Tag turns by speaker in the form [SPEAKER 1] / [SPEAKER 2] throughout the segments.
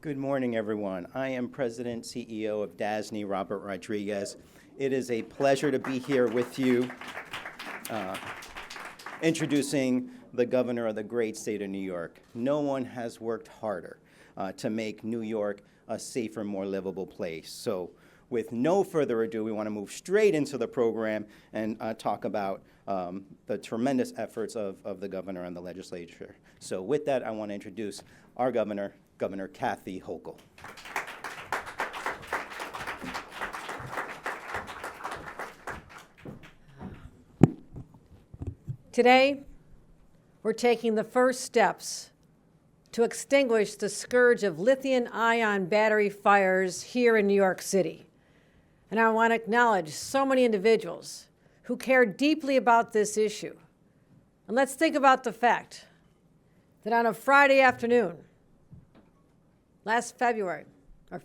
[SPEAKER 1] Good morning, everyone. I am President CEO of DASNY, Robert Rodriguez. It is a pleasure to be here with you, introducing the governor of the great state of New York. No one has worked harder to make New York a safer, more livable place. So with no further ado, we want to move straight into the program and talk about the tremendous efforts of the governor and the legislature. So with that, I want to introduce our governor, Governor Kathy Hochul.
[SPEAKER 2] Today, we're taking the first steps to extinguish the scourge of lithium-ion battery fires here in New York City. And I want to acknowledge so many individuals who care deeply about this issue. And let's think about the fact that on a Friday afternoon, last February, our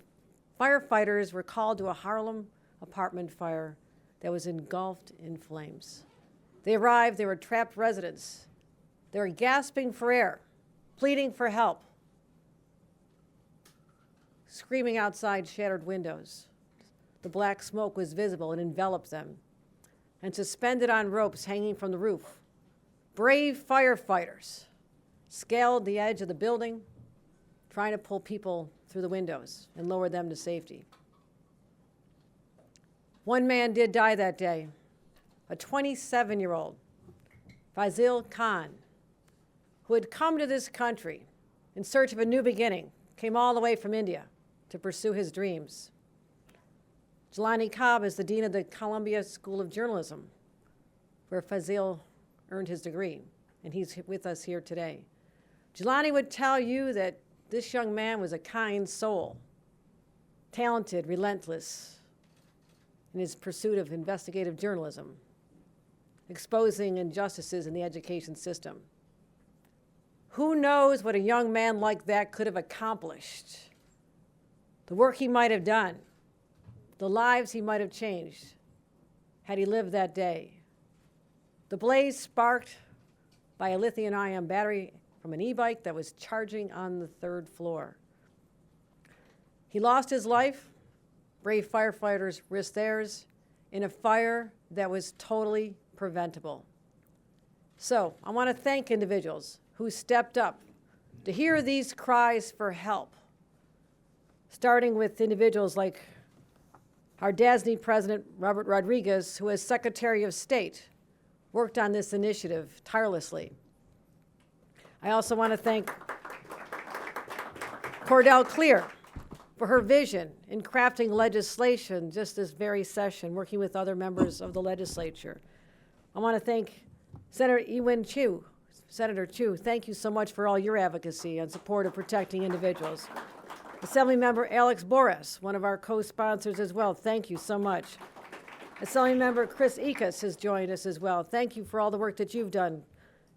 [SPEAKER 2] firefighters were called to a Harlem apartment fire that was engulfed in flames. They arrived, they were trapped residents. They were gasping for air, pleading for help, screaming outside shattered windows. The black smoke was visible and enveloped them. And suspended on ropes hanging from the roof, brave firefighters scaled the edge of the building, trying to pull people through the windows and lower them to safety. One man did die that day, a 27-year-old, Fazil Khan, who had come to this country in search of a new beginning, came all the way from India to pursue his dreams. Jelani Cobb is the dean of the Columbia School of Journalism, where Fazil earned his degree, and he's with us here today. Jelani would tell you that this young man was a kind soul, talented, relentless in his pursuit of investigative journalism, exposing injustices in the education system. Who knows what a young man like that could have accomplished? The work he might have done, the lives he might have changed had he lived that day. The blaze sparked by a lithium-ion battery from an e-bike that was charging on the third floor. He lost his life. Brave firefighters risked theirs in a fire that was totally preventable. So I want to thank individuals who stepped up to hear these cries for help, starting with individuals like our DASNY President, Robert Rodriguez, who as Secretary of State, worked on this initiative tirelessly. I also want to thank Cordell for her vision in crafting legislation just this very session, working with other members of the legislature. I want to thank Senator Senator Chu, thank you so much for all your advocacy and support of protecting individuals. Assemblymember Alex Boris, one of our co-sponsors as well, thank you so much. Assemblymember Chris Ickes has joined us as well. Thank you for all the work that you've done,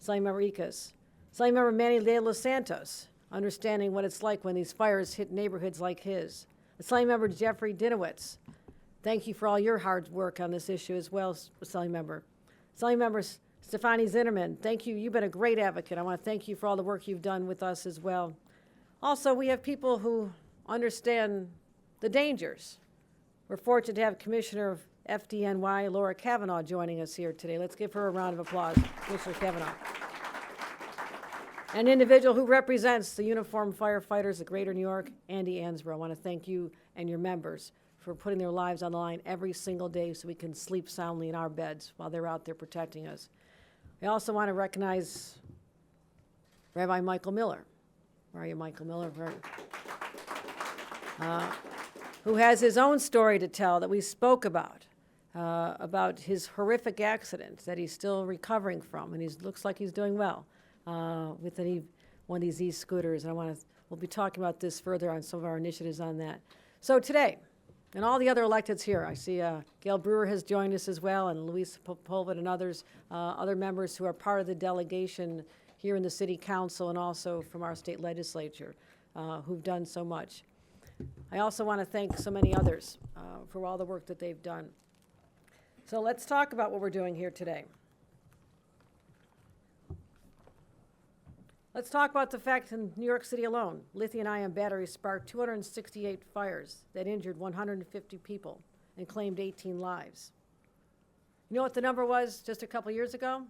[SPEAKER 2] Assemblymember Ickes. Assemblymember Manny de los Santos, understanding what it's like when these fires hit neighborhoods like his. Assemblymember Jeffrey Dinowitz, thank you for all your hard work on this issue as well, Assemblymember. Assemblymember Stefani Zinnerman, thank you. You've been a great advocate. I want to thank you for all the work you've done with us as well. Also, we have people who understand the dangers. We're fortunate to have Commissioner of FDNY, Laura Kavanaugh, joining us here today. Let's give her a round of applause, Commissioner Kavanaugh. An individual who represents the uniformed firefighters of Greater New York, Andy Ansborough. I want to thank you and your members for putting their lives on the line every single day so we can sleep soundly in our beds while they're out there protecting us. I also want to recognize Rabbi Michael Miller. Where are you, Michael Miller? Who has his own story to tell that we spoke about his horrific accident that he's still recovering from, and he looks like he's doing well with one of these e-scooters. And we'll be talking about this further on some of our initiatives on that. So today, and all the other electeds here, I see Gail Brewer has joined us as well, and Luis Popova and others, other members who are part of the delegation here in the City Council and also from our state legislature who've done so much. I also want to thank so many others for all the work that they've done. So let's talk about what we're doing here today. Let's talk about the fact in New York City alone, lithium-ion batteries sparked 268 fires that injured 150 people and claimed 18 lives. You know what the number was just a couple years ago?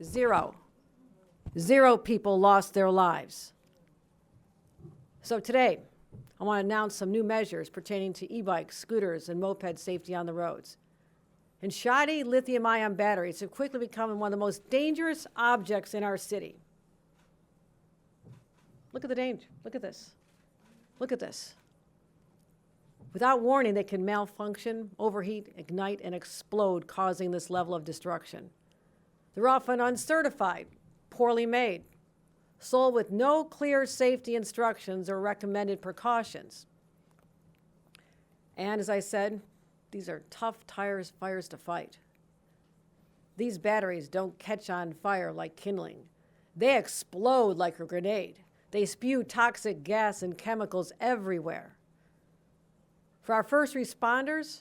[SPEAKER 2] 0. 0 people lost their lives. So today, I want to announce some new measures pertaining to e-bikes, scooters, and moped safety on the roads. And shoddy lithium-ion batteries have quickly become one of the most dangerous objects in our city. Look at the danger. Look at this. Look at this. Without warning, they can malfunction, overheat, ignite, and explode, causing this level of destruction. They're often uncertified, poorly made, sold with no clear safety instructions or recommended precautions. And as I said, these are tough fires to fight. These batteries don't catch on fire like kindling. They explode like a grenade. They spew toxic gas and chemicals everywhere. For our first responders,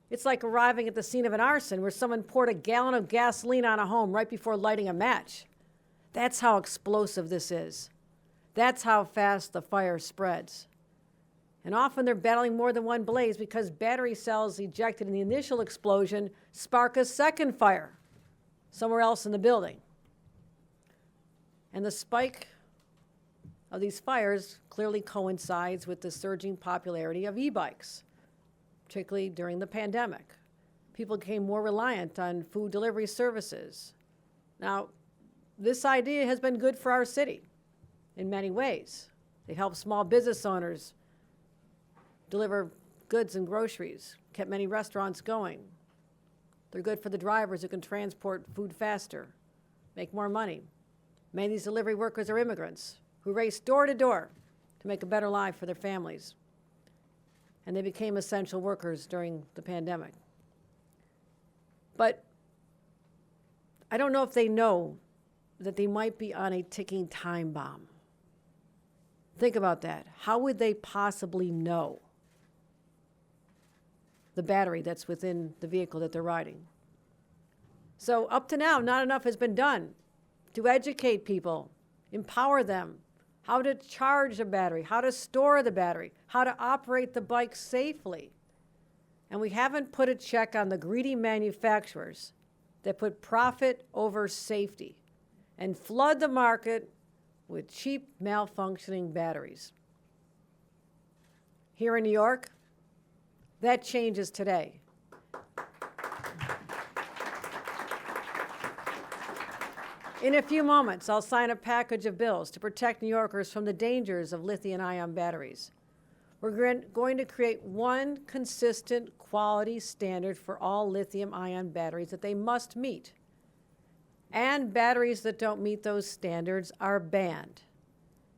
[SPEAKER 2] it's like arriving at the scene of an arson where someone poured a gallon of gasoline on a home right before lighting a match. That's how explosive this is. That's how fast the fire spreads. And often they're battling more than one blaze because battery cells ejected in the initial explosion spark a second fire somewhere else in the building. And the spike of these fires clearly coincides with the surging popularity of e-bikes, particularly during the pandemic. People became more reliant on food delivery services. Now, this idea has been good for our city in many ways. They help small business owners deliver goods and groceries, kept many restaurants going. They're good for the drivers who can transport food faster, make more money. Many of these delivery workers are immigrants who race door to door to make a better life for their families. And they became essential workers during the pandemic. But I don't know if they know that they might be on a ticking time bomb. Think about that. How would they possibly know the battery that's within the vehicle that they're riding? So up to now, not enough has been done to educate people, empower them, how to charge a battery, how to store the battery, how to operate the bike safely. And we haven't put a check on the greedy manufacturers that put profit over safety and flood the market with cheap, malfunctioning batteries. Here in New York, that changes today. In a few moments, I'll sign a package of bills to protect New Yorkers from the dangers of lithium-ion batteries. We're going to create one consistent quality standard for all lithium-ion batteries that they must meet. And batteries that don't meet those standards are banned.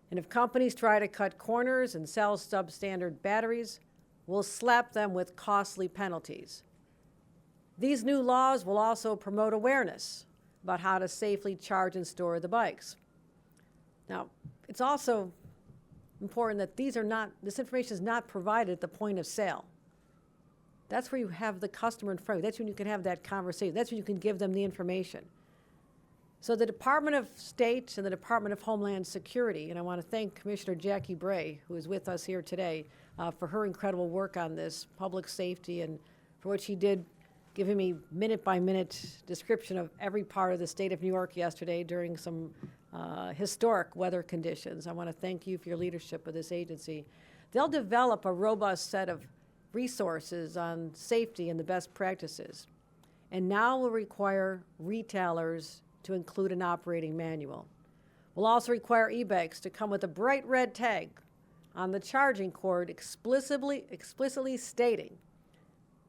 [SPEAKER 2] And if companies try to cut corners and sell substandard batteries, we'll slap them with costly penalties. These new laws will also promote awareness about how to safely charge and store the bikes. Now, it's also important that this information is not provided at the point of sale. That's where you have the customer in front of you. That's when you can have that conversation. That's when you can give them the information. So the Department of State and the Department of Homeland Security, and I want to thank Commissioner Jackie Bray, who is with us here today, for her incredible work on this, public safety, and for what she did, giving me minute-by-minute description of every part of the state of New York yesterday during some historic weather conditions. I want to thank you for your leadership of this agency. They'll develop a robust set of resources on safety and the best practices, and now will require retailers to include an operating manual. We'll also require e-bikes to come with a bright red tag on the charging cord explicitly stating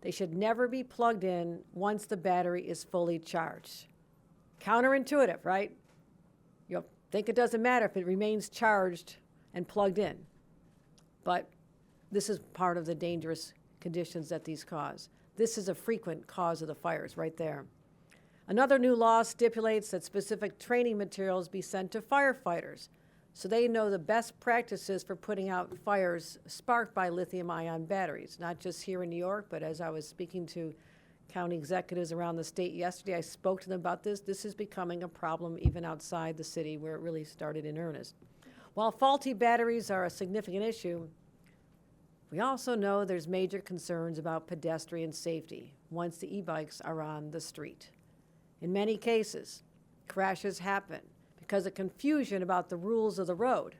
[SPEAKER 2] they should never be plugged in once the battery is fully charged. Counterintuitive, right? You'll think it doesn't matter if it remains charged and plugged in. But this is part of the dangerous conditions that these cause. This is a frequent cause of the fires right there. Another new law stipulates that specific training materials be sent to firefighters so they know the best practices for putting out fires sparked by lithium-ion batteries, not just here in New York, but as I was speaking to county executives around the state yesterday. I spoke to them about this. This is becoming a problem even outside the city where it really started in earnest. While faulty batteries are a significant issue, we also know there's major concerns about pedestrian safety once the e-bikes are on the street. In many cases, crashes happen because of confusion about the rules of the road.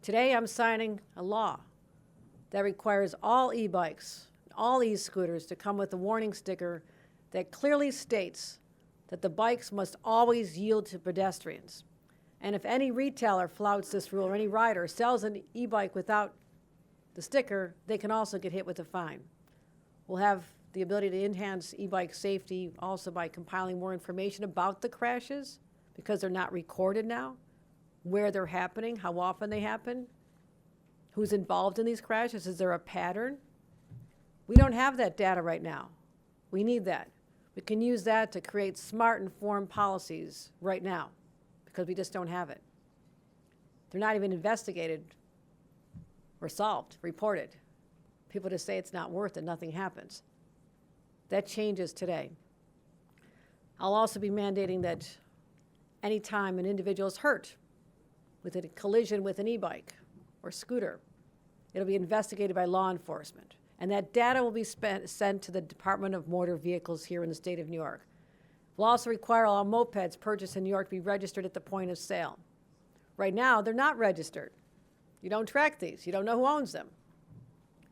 [SPEAKER 2] Today, I'm signing a law that requires all e-bikes, all e-scooters to come with a warning sticker that clearly states that the bikes must always yield to pedestrians. And if any retailer flouts this rule or any rider sells an e-bike without the sticker, they can also get hit with a fine. We'll have the ability to enhance e-bike safety also by compiling more information about the crashes because they're not recorded now, where they're happening, how often they happen, who's involved in these crashes, is there a pattern? We don't have that data right now. We need that. We can use that to create smart, informed policies right now because we just don't have it. They're not even investigated or solved, reported. People just say it's not worth it, nothing happens. That changes today. I'll also be mandating that any time an individual is hurt with a collision with an e-bike or scooter, it'll be investigated by law enforcement. And that data will be sent to the Department of Motor Vehicles here in the state of New York. We'll also require all mopeds purchased in New York to be registered at the point of sale. Right now, they're not registered. You don't track these. You don't know who owns them.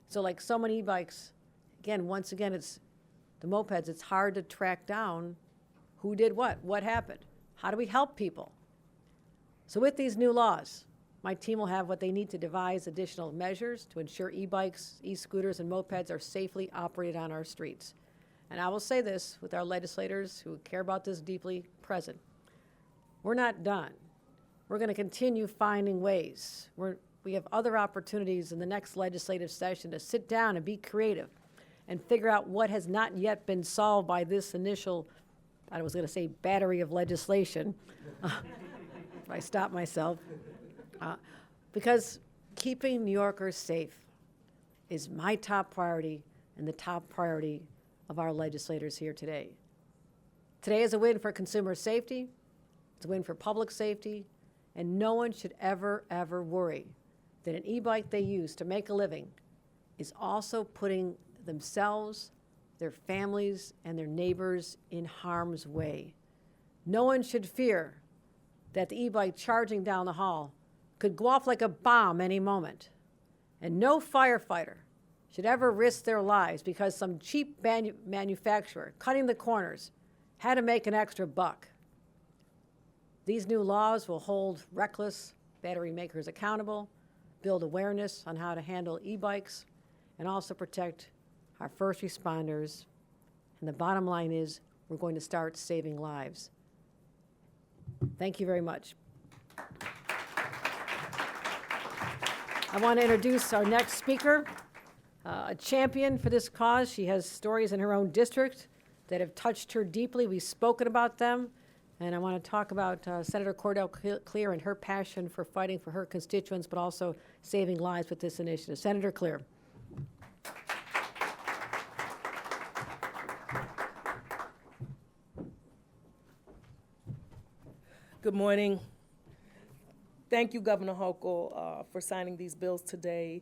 [SPEAKER 2] So like so many e-bikes, once again, it's the mopeds, it's hard to track down who did what happened. How do we help people? So with these new laws, my team will have what they need to devise additional measures to ensure e-bikes, e-scooters, and mopeds are safely operated on our streets. And I will say this with our legislators who care about this deeply present. We're not done. We're going to continue finding ways. We have other opportunities in the next legislative session to sit down and be creative and figure out what has not yet been solved by this initial, I was going to say battery of legislation. If I stop myself. Because keeping New Yorkers safe is my top priority and the top priority of our legislators here today. Today is a win for consumer safety, it's a win for public safety, and no one should ever, ever worry that an e-bike they use to make a living is also putting themselves, their families, and their neighbors in harm's way. No one should fear that the e-bike charging down the hall could go off like a bomb any moment. And no firefighter should ever risk their lives because some cheap manufacturer cutting the corners had to make an extra buck. These new laws will hold reckless battery makers accountable, build awareness on how to handle e-bikes, and also protect our first responders. And the bottom line is we're going to start saving lives. Thank you very much. I want to introduce our next speaker, a champion for this cause. She has stories in her own district that have touched her deeply. We've spoken about them. And I want to talk about Senator Cordell Clear and her passion for fighting for her constituents, but also saving lives with this initiative. Senator Clear.
[SPEAKER 3] Good morning. Thank you, Governor Hochul, for signing these bills today.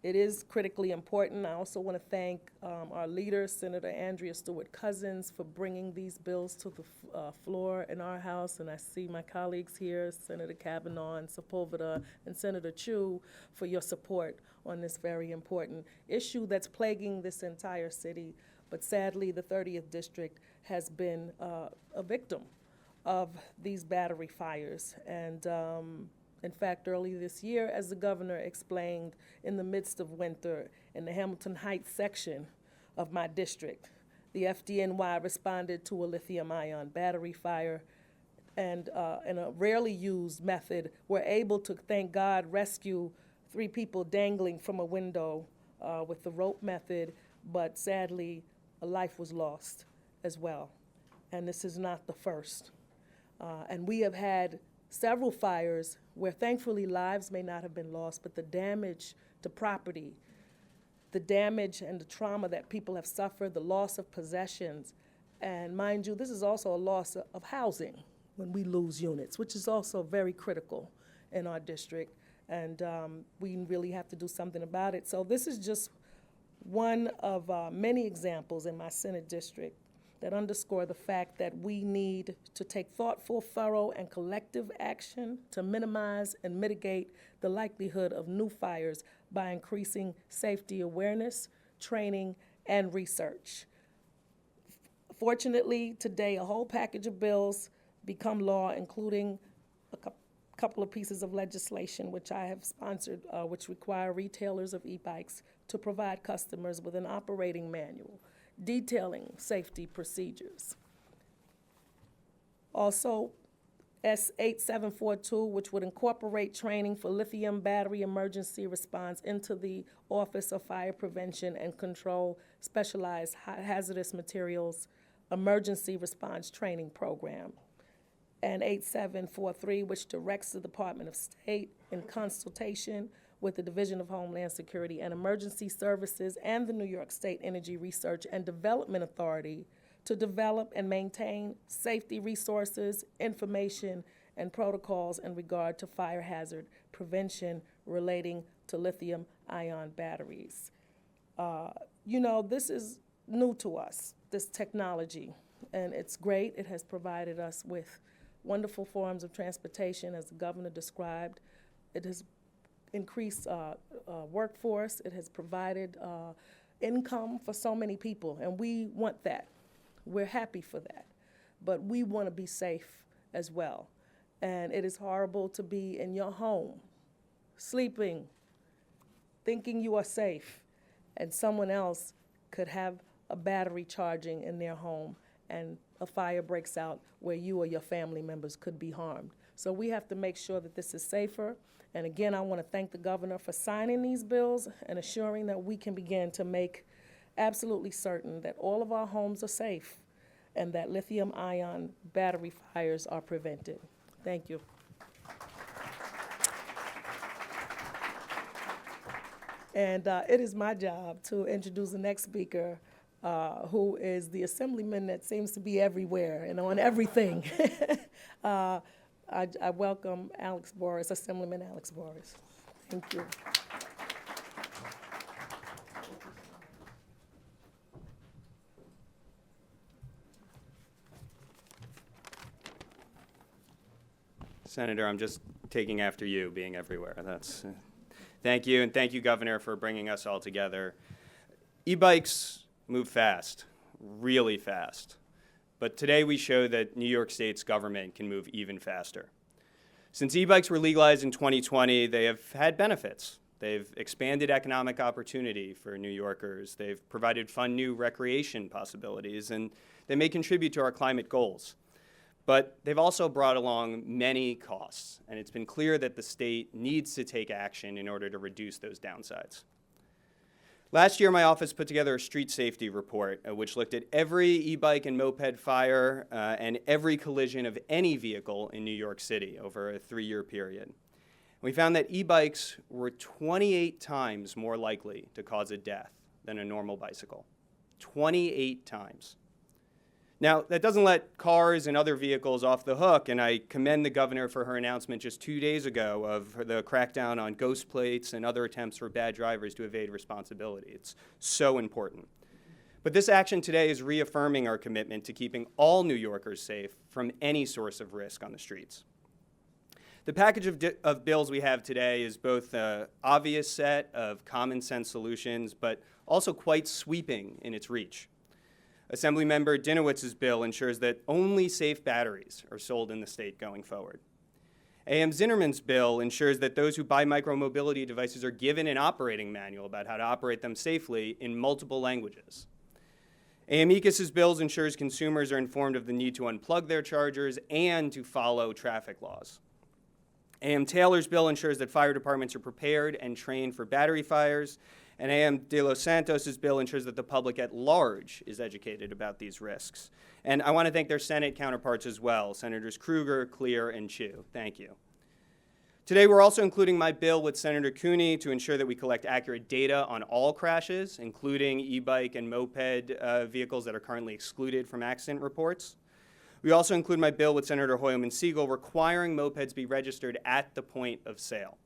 [SPEAKER 3] It is critically important. I also want to thank our leader, Senator Andrea Stewart-Cousins, for bringing these bills to the floor in our House. And I see my colleagues here, Senator Kavanaugh and Sepulveda and Senator Chu, for your support on this very important issue that's plaguing this entire city. But sadly, the 30th District has been a victim of these battery fires. And in fact, early this year, as the governor explained, in the midst of winter in the Hamilton Heights section of my district, the FDNY responded to a lithium-ion battery fire, and in a rarely used method, were able to, thank God, rescue 3 people dangling from a window with the rope method, but sadly, a life was lost as well. And this is not the first. And we have had several fires where thankfully lives may not have been lost, but the damage to property the damage and the trauma that people have suffered, the loss of possessions. And mind you, this is also a loss of housing when we lose units, which is also very critical in our district. And we really have to do something about it. So this is just one of many examples in my Senate district that underscore the fact that we need to take thoughtful, thorough, and collective action to minimize and mitigate the likelihood of new fires by increasing safety awareness, training, and research. Fortunately, today, a whole package of bills become law, including a couple of pieces of legislation which I have sponsored, which require retailers of e-bikes to provide customers with an operating manual detailing safety procedures. Also, S8742, which would incorporate training for lithium battery emergency response into the Office of Fire Prevention and Control Specialized Hazardous Materials Emergency Response Training Program. And 8743, which directs the Department of State in consultation with the Division of Homeland Security and Emergency Services and the New York State Energy Research and Development Authority to develop and maintain safety resources, information, and protocols in regard to fire hazard prevention relating to lithium-ion batteries. You know, this is new to us, this technology, and it's great. It has provided us with wonderful forms of transportation, as the governor described. It has increased workforce. It has provided income for so many people, and we want that. We're happy for that, but we want to be safe as well. And it is horrible to be in your home, sleeping, thinking you are safe, and someone else could have a battery charging in their home, and a fire breaks out where you or your family members could be harmed. So we have to make sure that this is safer. And again, I want to thank the governor for signing these bills and assuring that we can begin to make absolutely certain that all of our homes are safe and that lithium-ion battery fires are prevented. Thank you. And it is my job to introduce the next speaker, who is the Assemblyman that seems to be everywhere and on everything. I welcome Alex Boris, Assemblyman Alex Boris. Thank you.
[SPEAKER 4] Senator, I'm just taking after you, being everywhere. Thank you, and thank you, Governor, for bringing us all together. E-bikes move fast, really fast. But today we show that New York State's government can move even faster. Since e-bikes were legalized in 2020, they have had benefits. They've expanded economic opportunity for New Yorkers. They've provided fun new recreation possibilities, and they may contribute to our climate goals. But they've also brought along many costs, and it's been clear that the state needs to take action in order to reduce those downsides. Last year, my office put together a street safety report, which looked at every e-bike and moped fire and every collision of any vehicle in New York City over a 3-year period. We found that e-bikes were 28 times more likely to cause a death than a normal bicycle. 28 times. Now, that doesn't let cars and other vehicles off the hook, and I commend the governor for her announcement just 2 days ago of the crackdown on ghost plates and other attempts for bad drivers to evade responsibility. It's so important. But this action today is reaffirming our commitment to keeping all New Yorkers safe from any source of risk on the streets. The package of bills we have today is both an obvious set of common sense solutions, but also quite sweeping in its reach. Assemblymember Dinowitz's bill ensures that only safe batteries are sold in the state going forward. A.M. Zinnerman's bill ensures that those who buy micromobility devices are given an operating manual about how to operate them safely in multiple languages. A.M. Ekus's bill ensures consumers are informed of the need to unplug their chargers and to follow traffic laws. A.M. Taylor's bill ensures that fire departments are prepared and trained for battery fires. And A.M. De Los Santos' bill ensures that the public at large is educated about these risks. And I want to thank their Senate counterparts as well, Senators Krueger, Clear, and Chu. Thank you. Today, we're also including my bill with Senator Cooney to ensure that we collect accurate data on all crashes, including e-bike and moped vehicles that are currently excluded from accident reports. We also include my bill with Senator Hoylman-Siegel requiring mopeds be registered at the point of sale.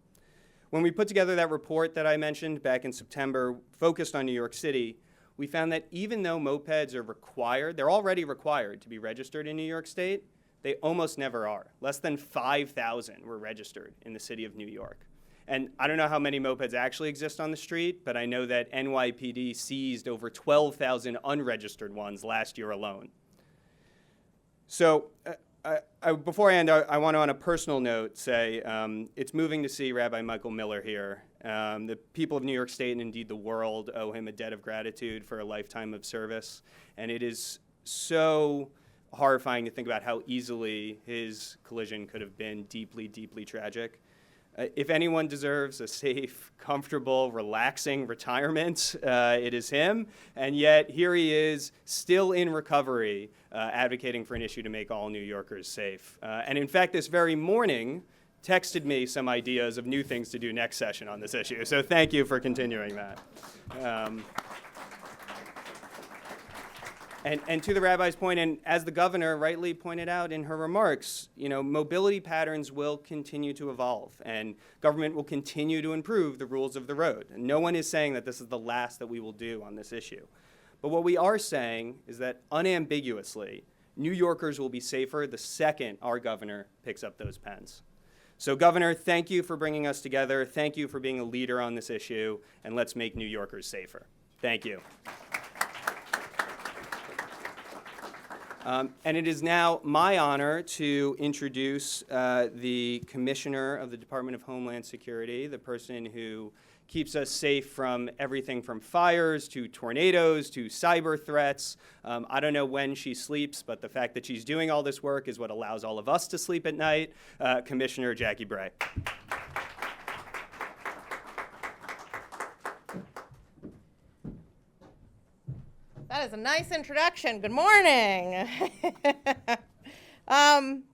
[SPEAKER 4] When we put together that report that I mentioned back in September, focused on New York City, we found that even though mopeds are required, they're already required to be registered in New York State, they almost never are. Less than 5,000 were registered in the city of New York. And I don't know how many mopeds actually exist on the street, but I know that NYPD seized over 12,000 unregistered ones last year alone. So before I end, I want to, on a personal note, say it's moving to see Rabbi Michael Miller here. The people of New York State and indeed the world owe him a debt of gratitude for a lifetime of service. And it is so horrifying to think about how easily his collision could have been deeply, deeply tragic. If anyone deserves a safe, comfortable, relaxing retirement, it is him. And yet here he is, still in recovery, advocating for an issue to make all New Yorkers safe. And in fact, this very morning, texted me some ideas of new things to do next session on this issue. So thank you for continuing that. And to the rabbi's point, and as the governor rightly pointed out in her remarks, mobility patterns will continue to evolve, and government will continue to improve the rules of the road. And no one is saying that this is the last that we will do on this issue. But what we are saying is that unambiguously, New Yorkers will be safer the second our governor picks up those pens. So, Governor, thank you for bringing us together. Thank you for being a leader on this issue, and let's make New Yorkers safer. Thank you. And it is now my honor to introduce the Commissioner of the Department of Homeland Security, the person who keeps us safe from everything from fires to tornadoes to cyber threats. I don't know when she sleeps, but the fact that she's doing all this work is what allows all of us to sleep at night. Commissioner Jackie Bray.
[SPEAKER 5] That is a nice introduction. Good morning. I want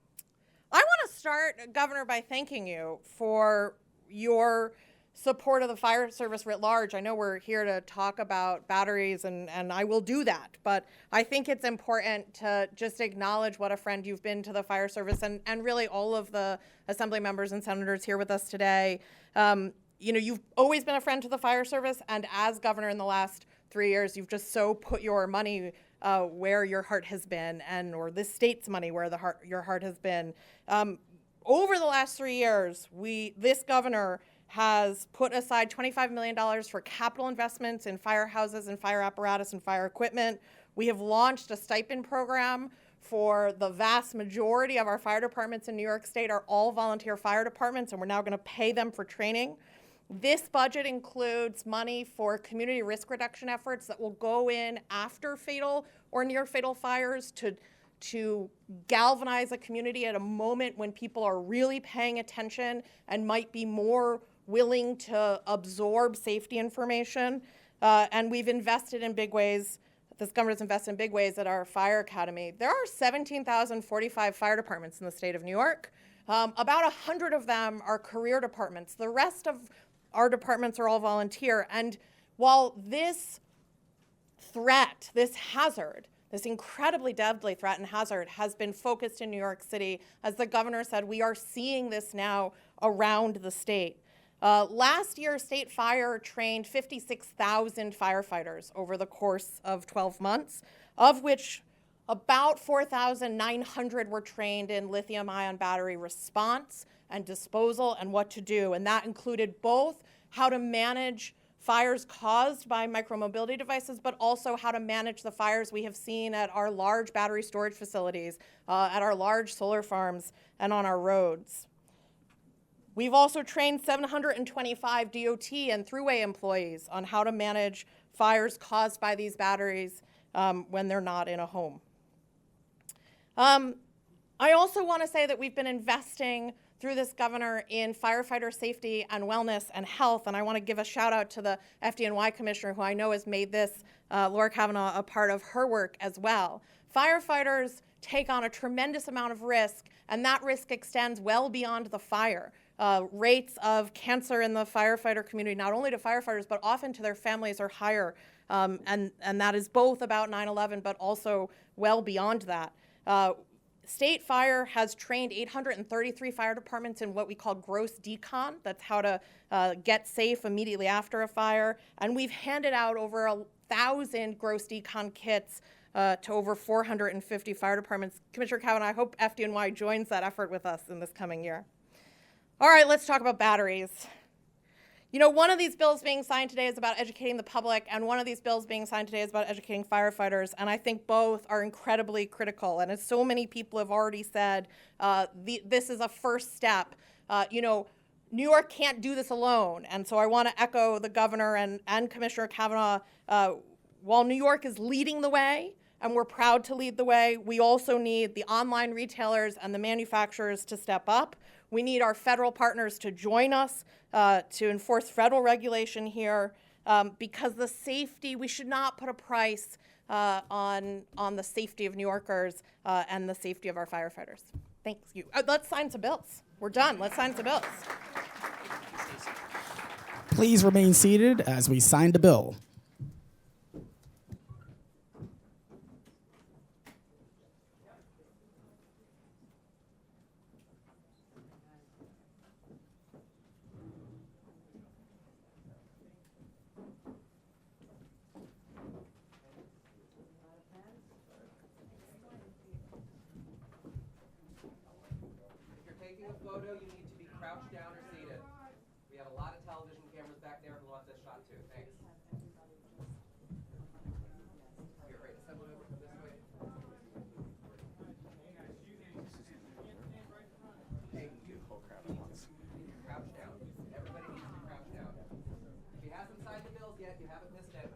[SPEAKER 5] to start, Governor, by thanking you for your support of the fire service writ large. I know we're here to talk about batteries, and I will do that, but I think it's important to just acknowledge what a friend you've been to the fire service and really all of the assembly members and senators here with us today. You've always been a friend to the fire service, and as governor in the last 3 years, you've just so put your money where your heart has been, or this state's money where your heart has been. Over the last 3 years, this governor has put aside $25 million for capital investments in firehouses and fire apparatus and fire equipment. We have launched a stipend program for the vast majority of our fire departments in New York State are all volunteer fire departments, and we're now going to pay them for training. This budget includes money for community risk reduction efforts that will go in after fatal or near fatal fires to galvanize a community at a moment when people are really paying attention and might be more willing to absorb safety information. And we've invested in big ways. This governor's invested in big ways at our fire academy. There are 17,045 fire departments in the state of New York. About 100 of them are career departments. The rest of our departments are all volunteer. And while this threat, this hazard, this incredibly deadly threat and hazard has been focused in New York City, as the governor said, we are seeing this now around the state. Last year, State Fire trained 56,000 firefighters over the course of 12 months, of which about 4,900 were trained in lithium-ion battery response and disposal and what to do. And that included both how to manage fires caused by micromobility devices, but also how to manage the fires we have seen at our large battery storage facilities, at our large solar farms, and on our roads. We've also trained 725 DOT and Thruway employees on how to manage fires caused by these batteries when they're not in a home. I also want to say that we've been investing through this governor in firefighter safety and wellness and health, and I want to give a shout out to the FDNY commissioner, who I know has made this, Laura Kavanaugh, a part of her work as well. Firefighters take on a tremendous amount of risk, and that risk extends well beyond the fire. rates of cancer in the firefighter community, not only to firefighters, but often to their families, are higher. And that is both about 9/11, but also well beyond that. State Fire has trained 833 fire departments in what we call gross decon. That's how to get safe immediately after a fire. And we've handed out over 1,000 gross decon kits to over 450 fire departments. Commissioner Kavanaugh, I hope FDNY joins that effort with us in this coming year. All right, let's talk about batteries. You know, one of these bills being signed today is about educating the public, and one of these bills being signed today is about educating firefighters, and I think both are incredibly critical. And as so many people have already said, this is a first step. You know, New York can't do this alone, and so I want to echo the governor and Commissioner Kavanaugh. While New York is leading the way, and we're proud to lead the way, we also need the online retailers and the manufacturers to step up. We need our federal partners to join us to enforce federal regulation here, because the safety, we should not put a price on the safety of New Yorkers and the safety of our firefighters. Thank you. Let's sign some bills. We're done. Let's sign some bills.
[SPEAKER 6] Please remain seated as we sign the bill.
[SPEAKER 7] Photo, you need to be crouched down or seated. We have a lot of television cameras back there who want this shot too. Thanks. Here, right, Assemblyman, come this way. Hey, you. Whole crowd at once. Crouch down. Everybody needs to be crouched down. If you haven't signed the bills yet, you haven't missed it.